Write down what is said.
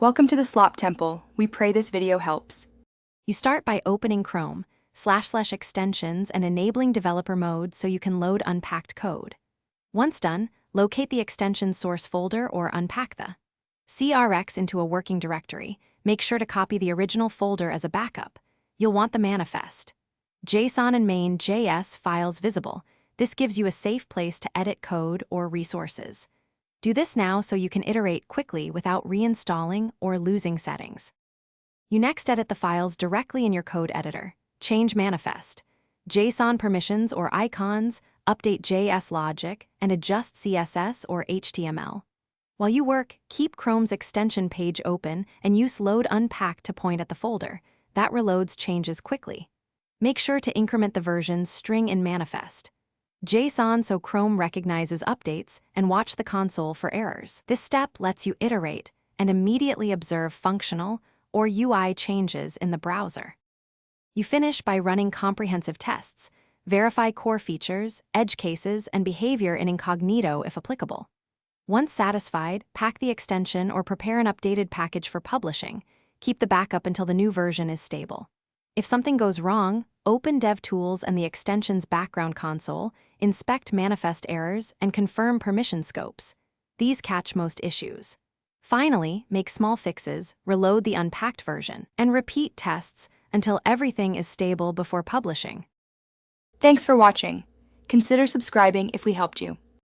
Welcome to the Slop Temple. We pray this video helps. You start by opening Chrome, / extensions and enabling developer mode so you can load unpacked code. Once done, locate the extension source folder or unpack the CRX into a working directory. Make sure to copy the original folder as a backup. You'll want the manifest JSON and main.js files visible. This gives you a safe place to edit code or resources. Do this now so you can iterate quickly without reinstalling or losing settings. You next edit the files directly in your code editor. Change manifest JSON permissions or icons, update JS logic, and adjust CSS or HTML. While you work, keep Chrome's extension page open and use load unpack to point at the folder. That reloads changes quickly. Make sure to increment the versions string in manifest JSON so Chrome recognizes updates and watch the console for errors. This step lets you iterate and immediately observe functional or UI changes in the browser. You finish by running comprehensive tests, verify core features, edge cases, and behavior in incognito if applicable. Once satisfied, pack the extension or prepare an updated package for publishing. Keep the backup until the new version is stable. If something goes wrong, open DevTools and the extension's background console, inspect manifest errors, and confirm permission scopes. These catch most issues. Finally, make small fixes, reload the unpacked version, and repeat tests until everything is stable before publishing. Thanks for watching. Consider subscribing if we helped you.